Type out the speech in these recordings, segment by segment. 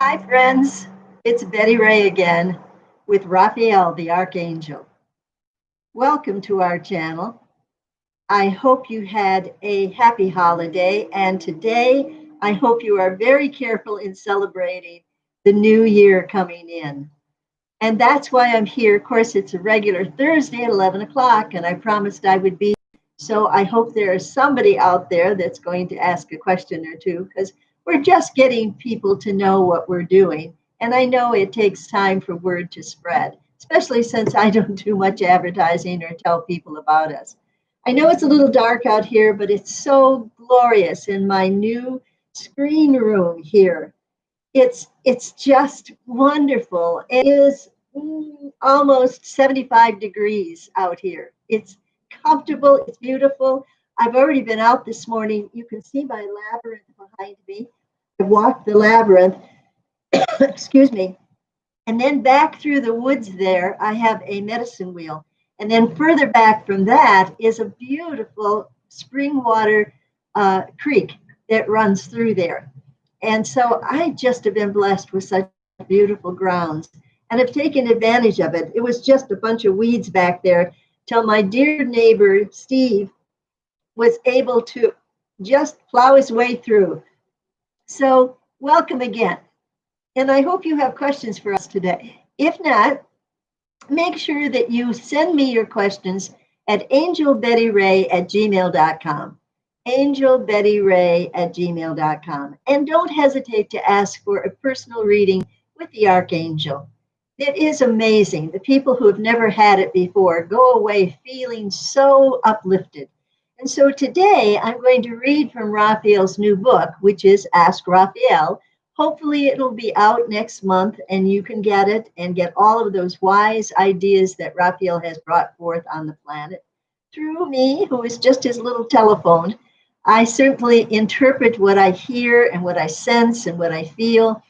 Hi, friends. It's Betty Ray again with Raphael, the Archangel. Welcome to our channel. I hope you had a happy holiday, and today I hope you are very careful in celebrating the new year coming in. And that's why I'm here. Of course, it's a regular Thursday at 11 o'clock, and I promised I would be. So I hope there is somebody out there that's going to ask a question or two, because we're just getting people to know what we're doing. And I know it takes time for word to spread, especially since I don't do much advertising or tell people about us. I know it's a little dark out here, but it's so glorious in my new screen room here. It's just wonderful. It is almost 75 degrees out here. It's comfortable, it's beautiful. I've already been out this morning. You can see my labyrinth behind me. I walked the labyrinth, excuse me, and then back through the woods there, I have a medicine wheel. And then further back from that is a beautiful spring water creek that runs through there. And so I just have been blessed with such beautiful grounds and have taken advantage of it. It was just a bunch of weeds back there till my dear neighbor, Steve, was able to just plow his way through. So welcome again. And I hope you have questions for us today. If not, make sure that you send me your questions at angelbettyray@gmail.com. Angelbettyray@gmail.com. And don't hesitate to ask for a personal reading with the Archangel. It is amazing. The people who have never had it before go away feeling so uplifted. And so today I'm going to read from Raphael's new book, which is Ask Raphael. Hopefully it'll be out next month and you can get it and get all of those wise ideas that Raphael has brought forth on the planet through me, who is just his little telephone. I certainly interpret what I hear and what I sense and what I feel,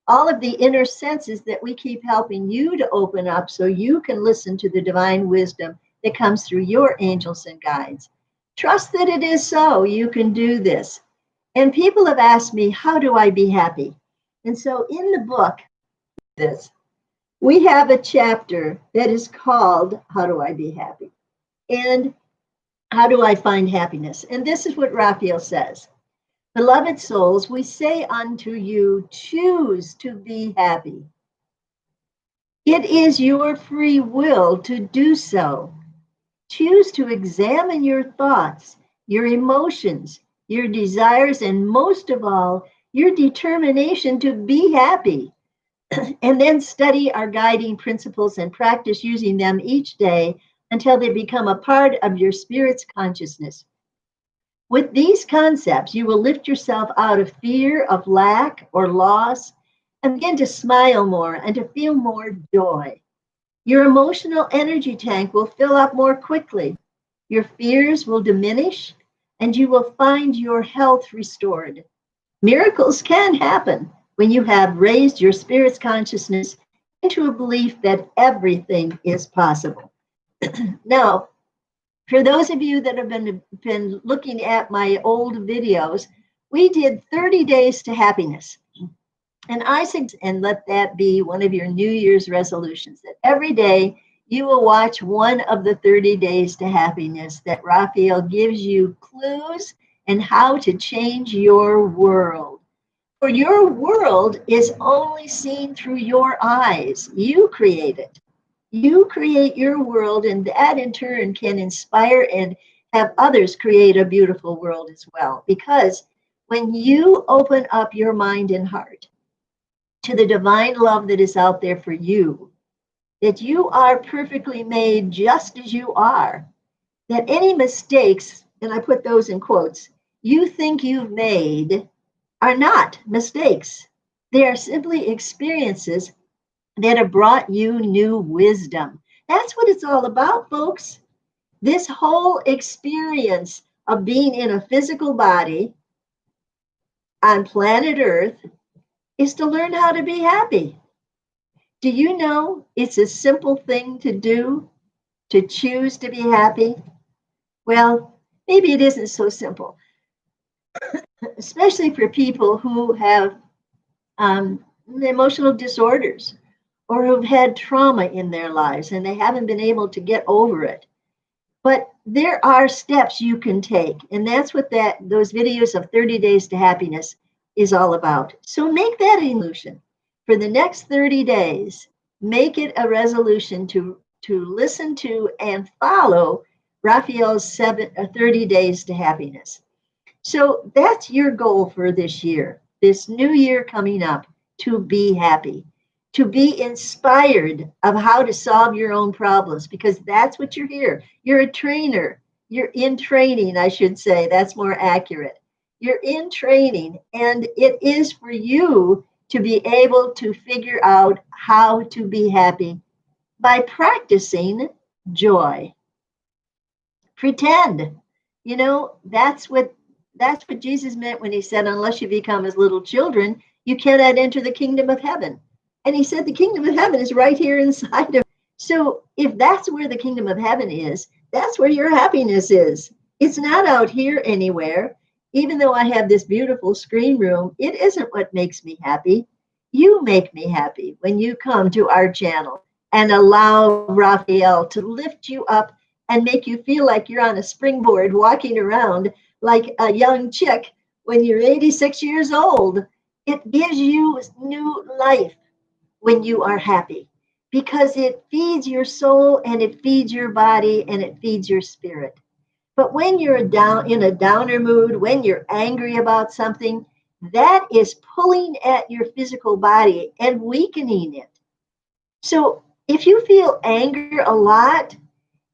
all of the inner senses that we keep helping you to open up so you can listen to the divine wisdom that comes through your angels and guides. Trust that it is so. You can do this. And people have asked me, how do I be happy? And so in the book, this, we have a chapter that is called, How Do I Be Happy? And how do I find happiness? And this is what Raphael says. Beloved souls, we say unto you, choose to be happy. It is your free will to do so. Choose to examine your thoughts, your emotions, your desires, and most of all, your determination to be happy. And then study our guiding principles and practice using them each day until they become a part of your spirit's consciousness. With these concepts, you will lift yourself out of fear of lack or loss and begin to smile more and to feel more joy. Your emotional energy tank will fill up more quickly. Your fears will diminish and you will find your health restored. Miracles can happen when you have raised your spirit's consciousness into a belief that everything is possible. Now, for those of you that have been looking at my old videos, we did 30 days to happiness. And I suggest, and let that be one of your New Year's resolutions, that every day you will watch one of the 30 days to happiness that Raphael gives you clues and how to change your world. For your world is only seen through your eyes. You create it. You create your world, and that in turn can inspire and have others create a beautiful world as well. Because when you open up your mind and heart to the divine love that is out there for you, that you are perfectly made just as you are, that any mistakes, and I put those in quotes, you think you've made are not mistakes. They are simply experiences that have brought you new wisdom. That's what it's all about, folks. This whole experience of being in a physical body on planet Earth is to learn how to be happy. Do you know it's a simple thing to do, to choose to be happy? Well, maybe it isn't so simple, especially for people who have emotional disorders or who've had trauma in their lives and they haven't been able to get over it. But there are steps you can take, and that's what those videos of 30 Days to Happiness is all about. So make that a resolution for the next 30 days. Make it a resolution to listen to and follow Raphael's 30 Days to Happiness. So that's your goal for this year, this new year coming up, to be happy, to be inspired of how to solve your own problems, because that's what you're here. You're a trainer. You're in training, I should say. That's more accurate. You're in training, and it is for you to be able to figure out how to be happy by practicing joy. Pretend. That's what Jesus meant when he said, unless you become as little children, you cannot enter the kingdom of heaven. And he said the kingdom of heaven is right here inside of. So if that's where the kingdom of heaven is, that's where your happiness is. It's not out here anywhere. Even though I have this beautiful screen room, it isn't what makes me happy. You make me happy when you come to our channel and allow Raphael to lift you up and make you feel like you're on a springboard walking around like a young chick when you're 86 years old. It gives you new life when you are happy because it feeds your soul and it feeds your body and it feeds your spirit. But when you're down in a downer mood, when you're angry about something, that is pulling at your physical body and weakening it. So if you feel anger a lot,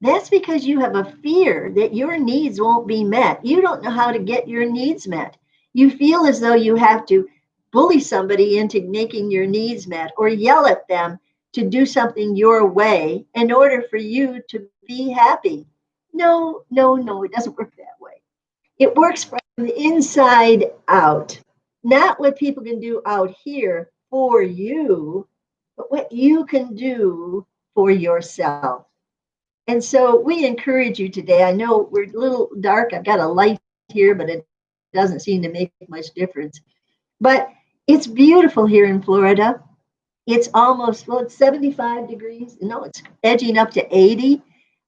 that's because you have a fear that your needs won't be met. You don't know how to get your needs met. You feel as though you have to bully somebody into making your needs met or yell at them to do something your way in order for you to be happy. No, no, no, it doesn't work that way. It works from the inside out, not what people can do out here for you, but what you can do for yourself. And so we encourage you today. I know we're a little dark. I've got a light here, but it doesn't seem to make much difference. But it's beautiful here in Florida. It's almost, well, it's 75 degrees. No, it's edging up to 80.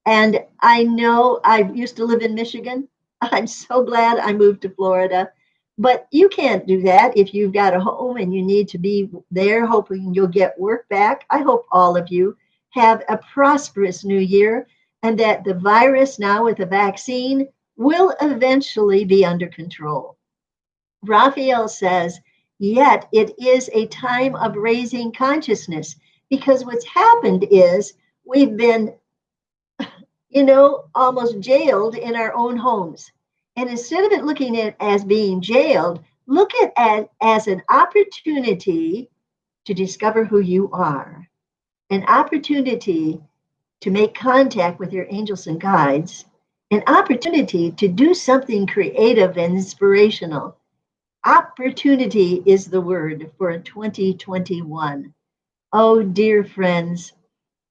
And I know I used to live in Michigan. I'm so glad I moved to Florida. But you can't do that if you've got a home and you need to be there, hoping you'll get work back. I hope all of you have a prosperous new year and that the virus now with a vaccine will eventually be under control. Raphael says, yet it is a time of raising consciousness because what's happened is we've been, almost jailed in our own homes. And instead of it looking at it as being jailed, look at it as an opportunity to discover who you are, an opportunity to make contact with your angels and guides, an opportunity to do something creative and inspirational. Opportunity is the word for 2021. Oh, dear friends,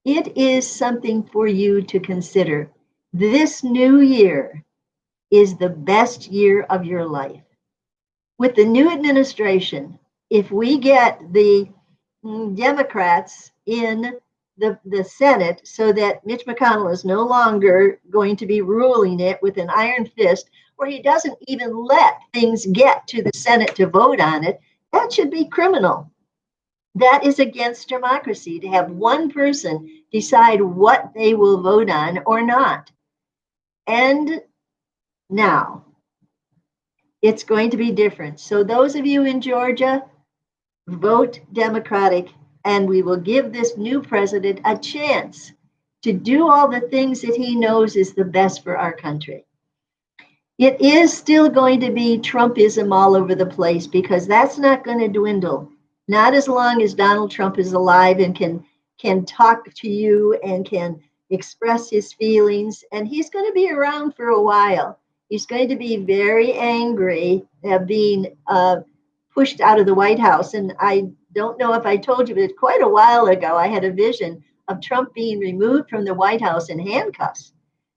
it is something for you to consider. This new year is the best year of your life. With the new administration, if we get the Democrats in the Senate so that Mitch McConnell is no longer going to be ruling it with an iron fist, where he doesn't even let things get to the Senate to vote on it, that should be criminal. That is against democracy to have one person decide what they will vote on or not. And now it's going to be different. So those of you in Georgia, vote Democratic, and we will give this new president a chance to do all the things that he knows is the best for our country. It is still going to be Trumpism all over the place because that's not going to dwindle. Not as long as Donald Trump is alive and can talk to you and can express his feelings. And he's going to be around for a while. He's going to be very angry at being pushed out of the White House. And I don't know if I told you, but quite a while ago, I had a vision of Trump being removed from the White House in handcuffs.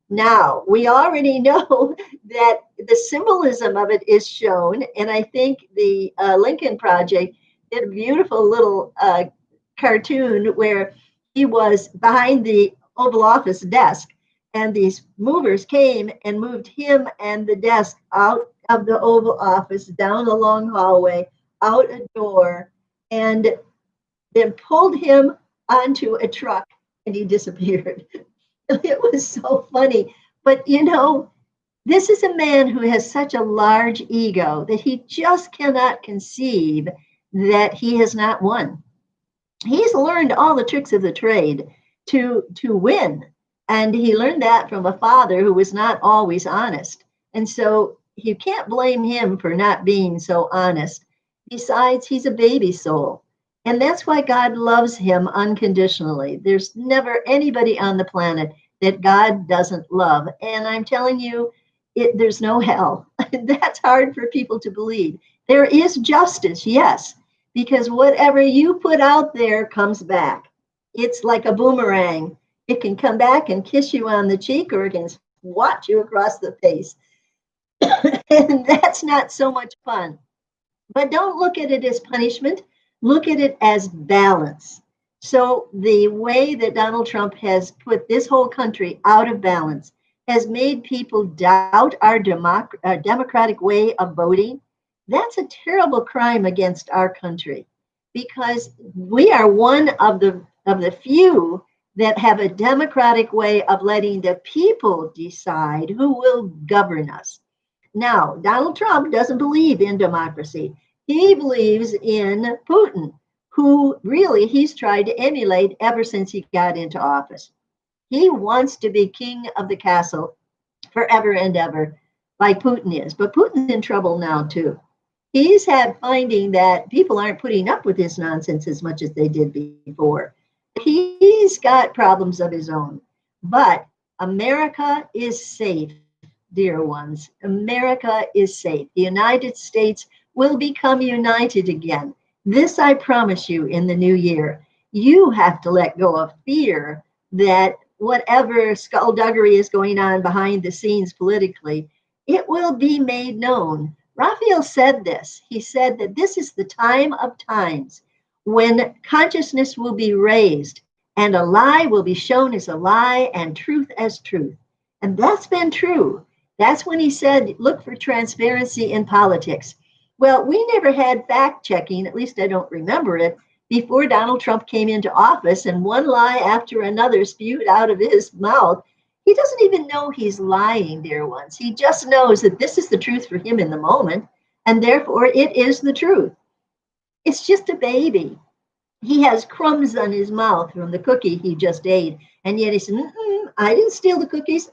Now, we already know that the symbolism of it is shown. And I think the Lincoln Project, did a beautiful little cartoon where he was behind the Oval Office desk, and these movers came and moved him and the desk out of the Oval Office, down a long hallway, out a door, and then pulled him onto a truck, and he disappeared. It was so funny. But this is a man who has such a large ego that he just cannot conceive that he has not won. He's learned all the tricks of the trade to win. And he learned that from a father who was not always honest. And so you can't blame him for not being so honest. Besides, he's a baby soul. And that's why God loves him unconditionally. There's never anybody on the planet that God doesn't love. And I'm telling you, there's no hell. That's hard for people to believe. There is justice, yes, because whatever you put out there comes back. It's like a boomerang. It can come back and kiss you on the cheek, or it can swat you across the face. And that's not so much fun. But don't look at it as punishment. Look at it as balance. So the way that Donald Trump has put this whole country out of balance has made people doubt our democratic way of voting. That's a terrible crime against our country, because we are one of the few that have a democratic way of letting the people decide who will govern us. Now, Donald Trump doesn't believe in democracy. He believes in Putin, who really he's tried to emulate ever since he got into office. He wants to be king of the castle forever and ever, like Putin is. But Putin's in trouble now, too. He's had finding that people aren't putting up with his nonsense as much as they did before. He's got problems of his own. But America is safe, dear ones. America is safe. The United States will become united again. This I promise you in the new year. You have to let go of fear that whatever skullduggery is going on behind the scenes politically, it will be made known. Raphael said this. He said that this is the time of times when consciousness will be raised and a lie will be shown as a lie and truth as truth. And that's been true. That's when he said, look for transparency in politics. Well, we never had fact checking, at least I don't remember it, before Donald Trump came into office, and one lie after another spewed out of his mouth. He doesn't even know he's lying, dear ones. He just knows that this is the truth for him in the moment, and therefore it is the truth. It's just a baby. He has crumbs on his mouth from the cookie he just ate, and yet he said, I didn't steal the cookies.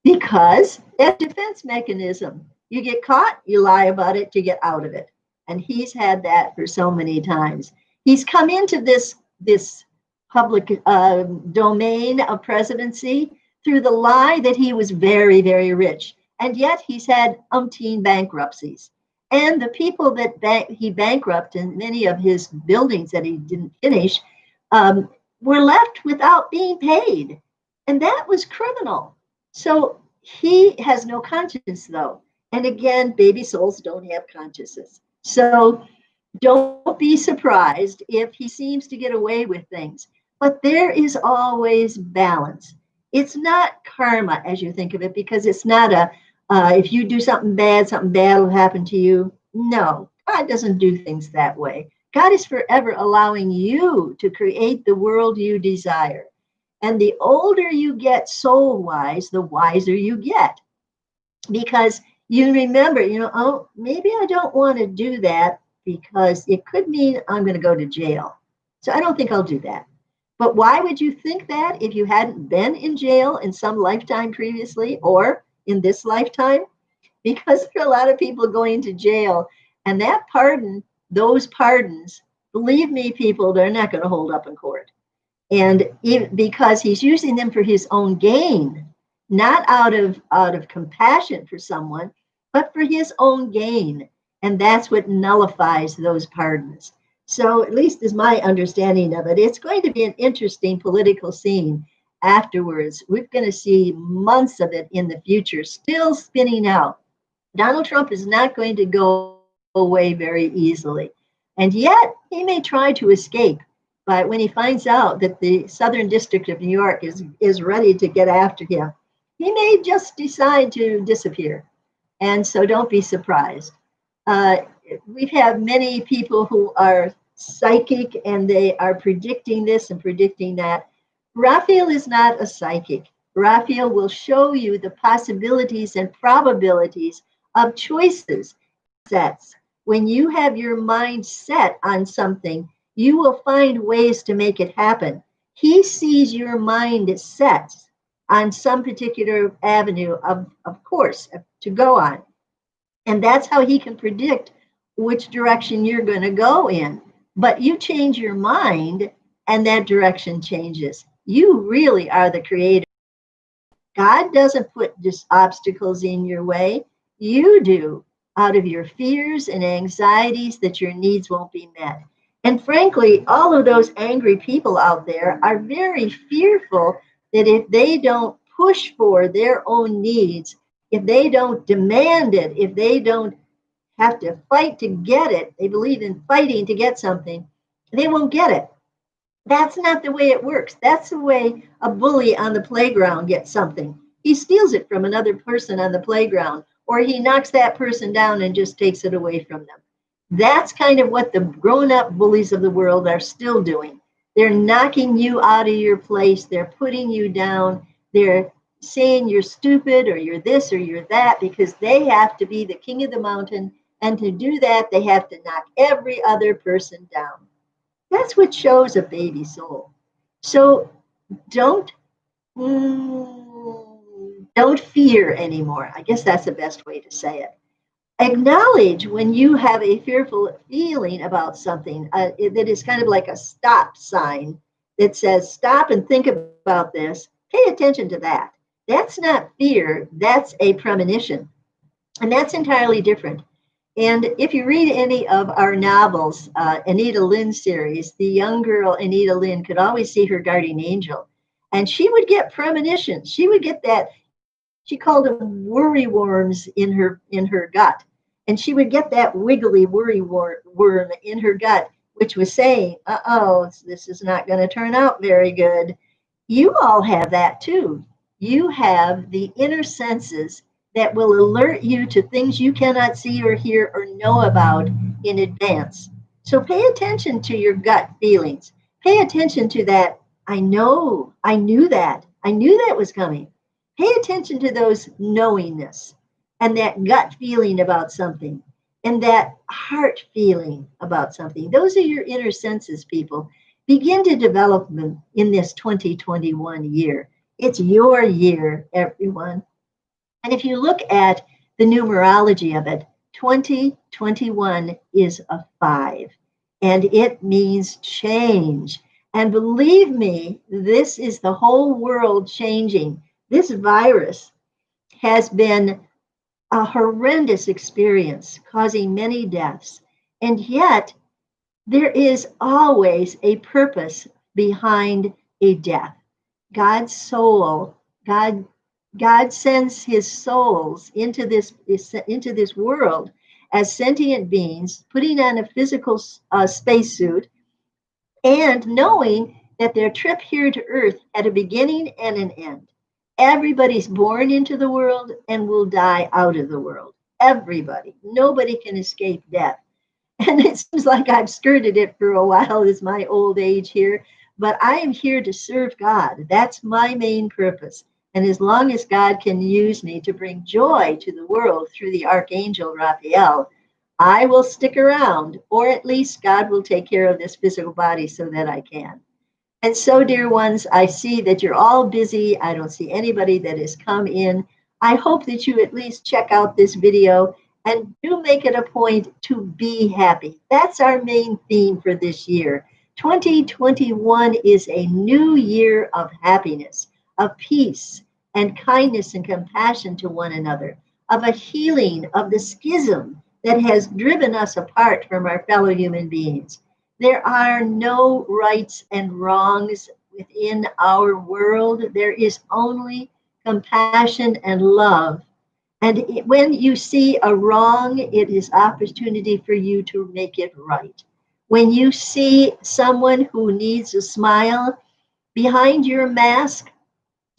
Because that defense mechanism. You get caught, you lie about it to get out of it. And he's had that for so many times. He's come into this public domain of presidency through the lie that he was very, very rich. And yet he's had umpteen bankruptcies. And the people that he bankrupted in many of his buildings that he didn't finish were left without being paid. And that was criminal. So he has no conscience, though. And again, baby souls don't have consciences. So don't be surprised if he seems to get away with things. But there is always balance. It's not karma as you think of it, because it's not if you do something bad will happen to you. No, God doesn't do things that way. God is forever allowing you to create the world you desire. And the older you get soul-wise, the wiser you get. Because you remember, oh, maybe I don't want to do that because it could mean I'm going to go to jail. So I don't think I'll do that. But why would you think that if you hadn't been in jail in some lifetime previously or in this lifetime? Because there are a lot of people going to jail, and that pardon, those pardons, believe me, people, they're not going to hold up in court. And because he's using them for his own gain, not out of compassion for someone, but for his own gain. And that's what nullifies those pardons. So at least is my understanding of it. It's going to be an interesting political scene afterwards. We're going to see months of it in the future, still spinning out. Donald Trump is not going to go away very easily. And yet, he may try to escape. But when he finds out that the Southern District of New York is ready to get after him, he may just decide to disappear. And so don't be surprised. Uh, we've had many people who are psychic and they are predicting this and predicting that. Raphael is not a psychic. Raphael will show you the possibilities and probabilities of choices sets. When you have your mind set on something, you will find ways to make it happen. He sees your mind set on some particular avenue of course to go on. And that's how he can predict which direction you're going to go in. But you change your mind and that direction changes. You really are the creator. God doesn't put just obstacles in your way. You do out of your fears and anxieties that your needs won't be met. And frankly, all of those angry people out there are very fearful that if they don't push for their own needs, if they don't demand it, if they don't have to fight to get it, they believe in fighting to get something, they won't get it. That's not the way it works. That's the way a bully on the playground gets something. He steals it from another person on the playground, or he knocks that person down and just takes it away from them. That's kind of what the grown up bullies of the world are still doing. They're knocking you out of your place, they're putting you down, they're saying you're stupid or you're this or you're that because they have to be the king of the mountain. And to do that, they have to knock every other person down. That's what shows a baby soul. So don't don't fear anymore. I guess that's the best way to say it. Acknowledge when you have a fearful feeling about something that is kind of like a stop sign that says stop and think about this. Pay attention to that. That's not fear. That's a premonition, and that's entirely different. And if you read any of our novels, Anita Lynn series, the young girl Anita Lynn could always see her guardian angel. And she would get premonitions. She would get that, she called them worry worms in her gut. And she would get that wiggly worm in her gut, which was saying, uh-oh, this is not going to turn out very good. You all have that too. You have the inner senses that will alert you to things you cannot see or hear or know about in advance. So pay attention to your gut feelings. Pay attention to that. I knew that was coming. Pay attention to those knowingness and that gut feeling about something and that heart feeling about something. Those are your inner senses, people. Begin to develop them in this 2021 year. It's your year, everyone. And if you look at the numerology of it, 2021 is a 5, and it means change. And believe me, this is the whole world changing. This virus has been a horrendous experience, causing many deaths. And yet, there is always a purpose behind a death. God's soul, God sends his souls into this world as sentient beings, putting on a physical spacesuit and knowing that their trip here to Earth had a beginning and an end. Everybody's born into the world and will die out of the world. Everybody. Nobody can escape death. And it seems like I've skirted it for a while as my old age here, but I am here to serve God. That's my main purpose. And as long as God can use me to bring joy to the world through the Archangel Raphael, I will stick around, or at least God will take care of this physical body so that I can. And so, dear ones, I see that you're all busy. I don't see anybody that has come in. I hope that you at least check out this video and do make it a point to be happy. That's our main theme for this year. 2021 is a new year of happiness, of peace and kindness and compassion to one another, of a healing of the schism that has driven us apart from our fellow human beings. There are no rights and wrongs within our world. There is only compassion and love. And when you see a wrong, it is opportunity for you to make it right. When you see someone who needs a smile, behind your mask,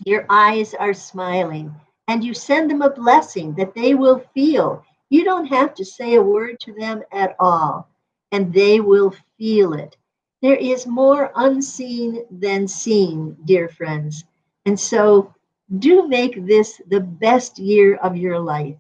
your eyes are smiling, and you send them a blessing that they will feel. You don't have to say a word to them at all, and they will feel it. There is more unseen than seen, dear friends. And so do make this the best year of your life.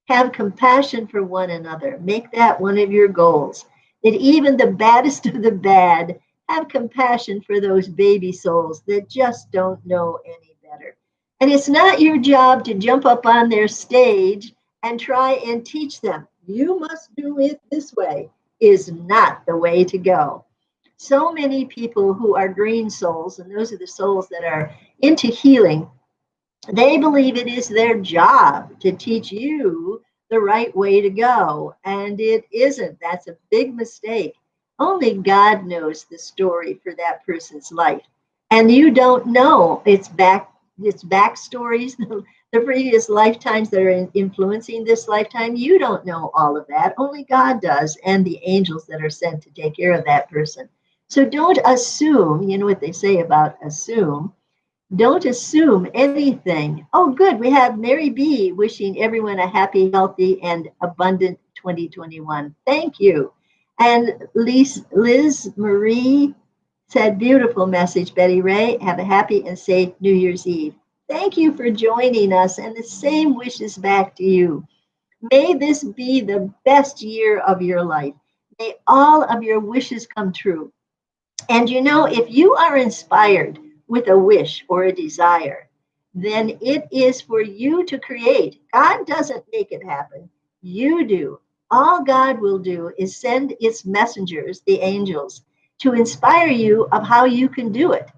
Have compassion for one another. Make that one of your goals. That even the baddest of the bad have compassion for those baby souls that just don't know any better. And it's not your job to jump up on their stage and try and teach them. You must do it this way is not the way to go. So many people who are green souls, and those are the souls that are into healing, they believe it is their job to teach you the right way to go, and it isn't. That's a big mistake. Only God knows the story for that person's life, and you don't know its backstories, the previous lifetimes that are influencing this lifetime. You don't know all of that. Only God does, and the angels that are sent to take care of that person. So don't assume. You know what they say about assume. Don't assume anything. Oh, good. We have Mary B wishing everyone a happy, healthy, and abundant 2021. Thank you. And Liz Marie said, beautiful message, Betty Ray. Have a happy and safe New Year's Eve. Thank you for joining us, and the same wishes back to you. May this be the best year of your life. May all of your wishes come true. And you know, if you are inspired with a wish or a desire, then it is for you to create. God doesn't make it happen. You do. All God will do is send its messengers, the angels, to inspire you of how you can do it.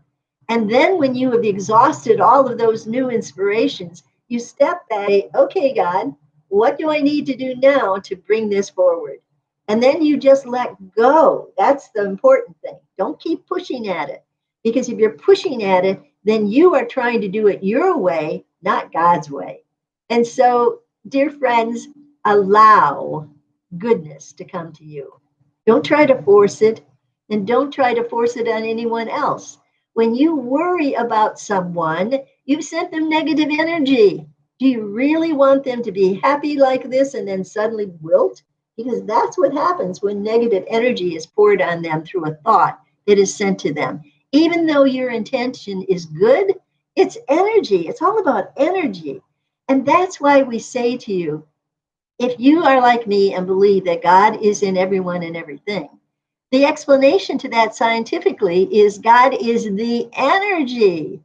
And then when you have exhausted all of those new inspirations, you step back and say, okay, God, what do I need to do now to bring this forward? And then you just let go. That's the important thing. Don't keep pushing at it. Because if you're pushing at it, then you are trying to do it your way, not God's way. And so, dear friends, allow goodness to come to you. Don't try to force it, and don't try to force it on anyone else. When you worry about someone, you've sent them negative energy. Do you really want them to be happy like this and then suddenly wilt? Because that's what happens when negative energy is poured on them through a thought that is sent to them. Even though your intention is good, it's energy. It's all about energy. And that's why we say to you, if you are like me and believe that God is in everyone and everything, the explanation to that scientifically is God is the energy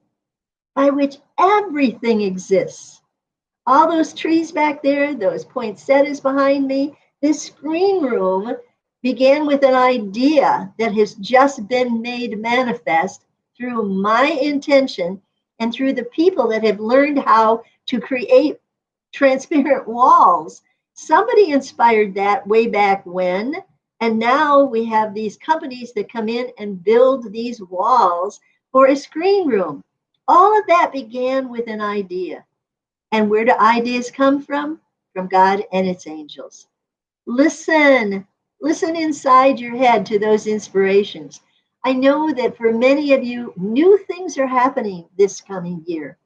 by which everything exists. All those trees back there, those poinsettias behind me, this screen room began with an idea that has just been made manifest through my intention and through the people that have learned how to create transparent walls. Somebody inspired that way back when, and now we have these companies that come in and build these walls for a screen room. All of that began with an idea. And where do ideas come from? From God and its angels. Listen, listen inside your head to those inspirations. I know that for many of you, new things are happening this coming year.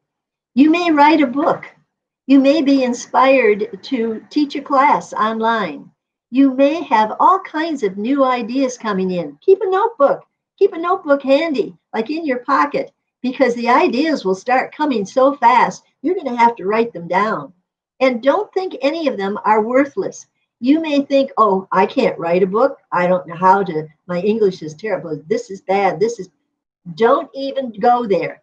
You may write a book. You may be inspired to teach a class online. You may have all kinds of new ideas coming in. Keep a notebook. Keep a notebook handy, like in your pocket, because the ideas will start coming so fast, you're going to have to write them down. And don't think any of them are worthless. You may think, oh, I can't write a book. I don't know how to, my English is terrible. This is bad. Don't even go there.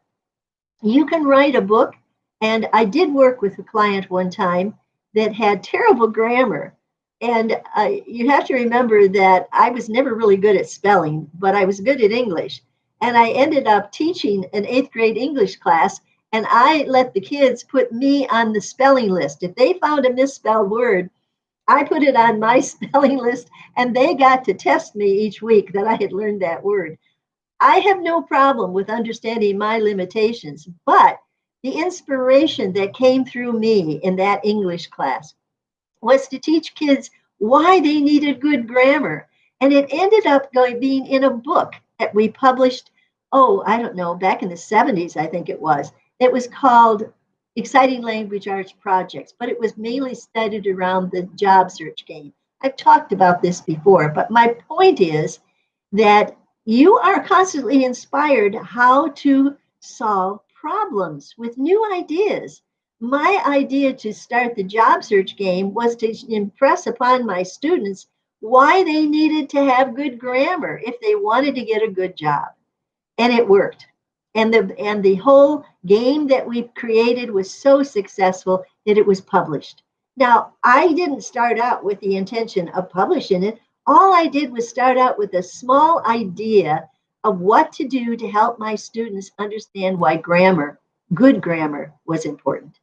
You can write a book. And I did work with a client one time that had terrible grammar. And you have to remember that I was never really good at spelling, but I was good at English. And I ended up teaching an 8th grade English class, and I let the kids put me on the spelling list. If they found a misspelled word, I put it on my spelling list, and they got to test me each week that I had learned that word. I have no problem with understanding my limitations, but The inspiration that came through me in that English class was to teach kids why they needed good grammar. And it ended up being in a book that we published, oh, I don't know, back in the 70s, I think it was. It was called Exciting Language Arts Projects, but it was mainly studied around the job search game. I've talked about this before, but my point is that you are constantly inspired how to solve problems with new ideas. My idea to start the job search game was to impress upon my students why they needed to have good grammar if they wanted to get a good job. And it worked. And the whole game that we created was so successful that it was published. Now, I didn't start out with the intention of publishing it. All I did was start out with a small idea of what to do to help my students understand why grammar, good grammar, was important.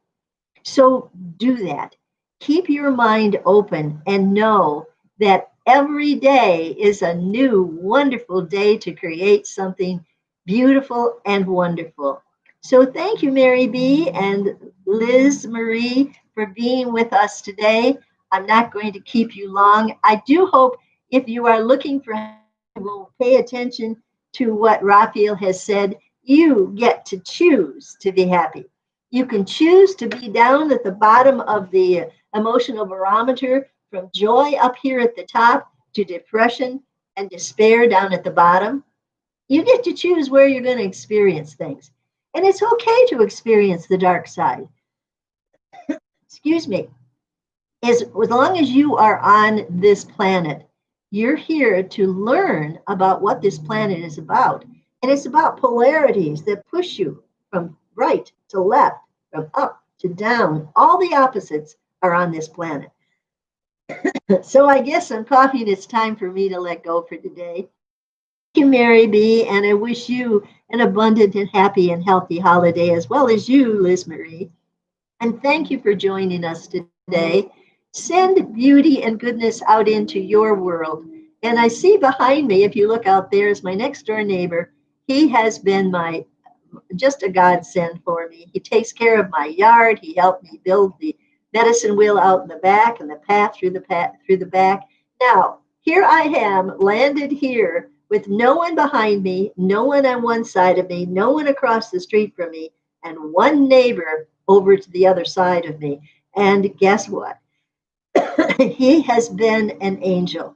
So do that. Keep your mind open and know that every day is a new, wonderful day to create something beautiful and wonderful. So thank you, Mary B. and Liz Marie, for being with us today. I'm not going to keep you long. I do hope if you are looking for help, you will pay attention to what Raphael has said. You get to choose to be happy. You can choose to be down at the bottom of the emotional barometer, from joy up here at the top to depression and despair down at the bottom. You get to choose where you're going to experience things. And it's okay to experience the dark side. Excuse me. As long as you are on this planet, you're here to learn about what this planet is about. And it's about polarities that push you from right to left, from up to down. All the opposites are on this planet. So I guess I'm coughing. It's time for me to let go for today. Thank you, Mary B. And I wish you an abundant and happy and healthy holiday, as well as you, Liz Marie. And thank you for joining us today. Send beauty and goodness out into your world. And I see behind me, if you look out there, is my next door neighbor. He has been just a godsend for me. He takes care of my yard. He helped me build the medicine wheel out in the back and the path through the back. Now, here I am, landed here with no one behind me, no one on one side of me, no one across the street from me, and one neighbor over to the other side of me. And guess what? He has been an angel.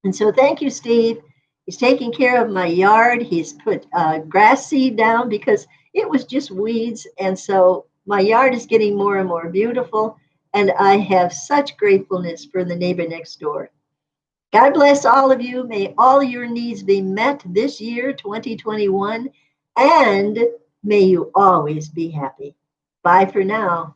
And so thank you, Steve. He's taking care of my yard. He's put grass seed down because it was just weeds. And so my yard is getting more and more beautiful. And I have such gratefulness for the neighbor next door. God bless all of you. May all your needs be met this year, 2021. And may you always be happy. Bye for now.